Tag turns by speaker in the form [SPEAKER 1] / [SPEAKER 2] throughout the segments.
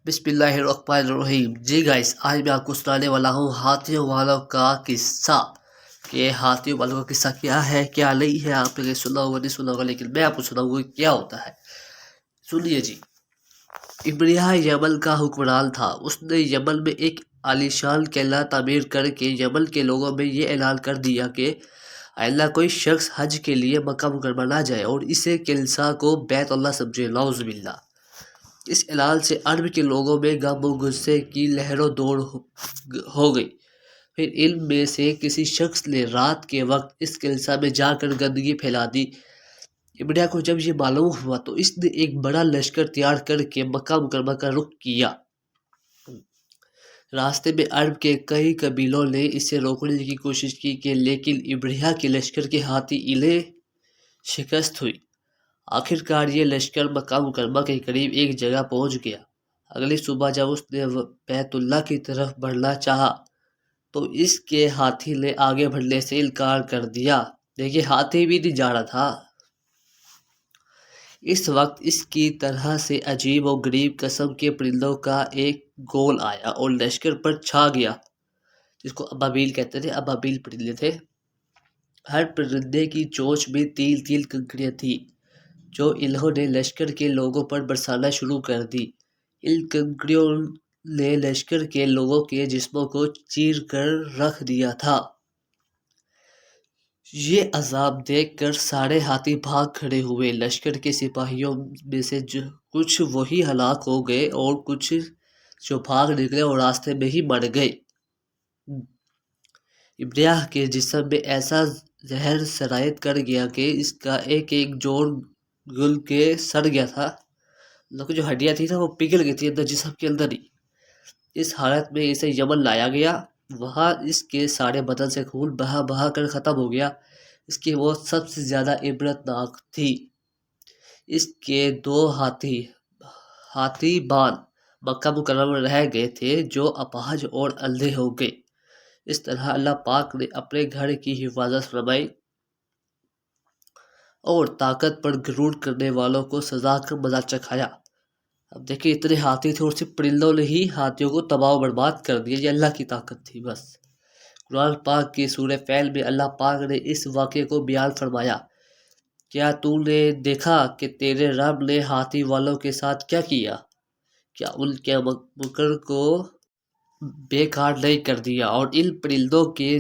[SPEAKER 1] बिस्मिल्लाहिर्रहमानिर्रहीम। जी गाइस, आज मैं आपको सुनाने वाला हूँ हाथियों वालों का किस्सा। कि हाथियों वालों का किस्सा क्या है क्या नहीं है, आपने सुना होगा नहीं सुना होगा, लेकिन मैं आपको सुनाऊंगा क्या होता है। सुनिए जी। इब्रिया यमन का हुक्मरान था। उसने यमन में एक आलीशान किला तामीर करके यमन के लोगों में ये ऐलान कर दिया कि अल्लाह कोई शख्स हज के लिए मक्का मुकरमा ना जाए और इसे किल्सा को बैतुल्लाह समझे। नाउज़ुबिल्लाह। इस ऐलान से अरब के लोगों में गम और गुस्से की लहरों दौड़ हो गई। फिर इल्म में से किसी शख्स ने रात के वक्त इस किल्सा में जाकर गंदगी फैला दी। इब्रिया को जब ये मालूम हुआ तो इसने एक बड़ा लश्कर तैयार करके मक्का मुकरमा का रुख किया। रास्ते में अरब के कई कबीलों ने इसे रोकने की कोशिश की लेकिन इब्रिया के लश्कर के हाथी इन्हें शिकस्त हुई। आखिरकार ये लश्कर मक्का मुकरमा के करीब एक जगह पहुंच गया। अगली सुबह जब उसने बैतुल्लाह की तरफ बढ़ना चाहा तो इसके हाथी ने आगे बढ़ने से इनकार कर दिया। देखिए, हाथी भी नहीं जा रहा था। इस वक्त इसकी तरह से अजीब और गरीब किस्म के परिंदों का एक गोल आया और लश्कर पर छा गया, जिसको अबाबील कहते थे। अबाबील परिंदे थे। हर परिंदे की चोंच में तील तील कंकड़ियां थी जो इन्होंने लश्कर के लोगों पर बरसाना शुरू कर दी। इन कंकड़ियों ने लश्कर के लोगों के जिस्मों को चीर कर रख दिया था। ये अजाब देखकर सारे हाथी भाग खड़े हुए। लश्कर के सिपाहियों में से कुछ वही हलाक हो गए और कुछ जो भाग निकले और रास्ते में ही मर गए। इब्रिया के जिस्म में ऐसा जहर सरायत कर गया कि इसका एक एक जोड़ गुल के सड़ गया था। मतलब जो हड्डियां थी ना वो पिघल गई थी अंदर जिस्म के अंदर ही। इस हालत में इसे यमन लाया गया। वहाँ इसके सारे बदन से खून बहा बहा कर ख़त्म हो गया। इसकी मौत सबसे ज़्यादा इबरतनाक थी। इसके दो हाथी बान मक्का मुकर्रमा में रह गए थे जो अपाहज और अंधे हो गए। इस तरह अल्लाह पाक ने अपने घर की हिफाजत फरमाई और ताकत पर गरूर करने वालों को सजा का मजा चखाया। अब देखिए, इतने हाथी थे और सिर्फ परिंदों ने ही हाथियों को तबाह बर्बाद कर दिया। ये अल्लाह की ताकत थी बस। कुरान पाक की सूरह फैल में अल्लाह पाक ने इस वाक़े को बयान फरमाया। क्या तूने देखा कि तेरे रब ने हाथी वालों के साथ क्या किया? क्या उनके मकर को बेकार नहीं कर दिया और इन परिंदों के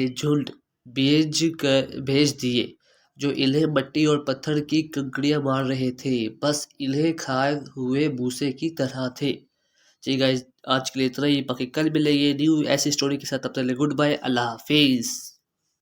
[SPEAKER 1] झुंड भेज दिए जो इन्हें मिट्टी और पत्थर की कंकड़ियां मार रहे थे। बस इन्हें खाए हुए भूसे की तरह थे। जी गाइस, आज के लिए इतना ही। बाकी कल मिलेंगे न्यू ऐसी स्टोरी के साथ। तब तक के लिए गुड बाय, अल्लाह हाफिज़।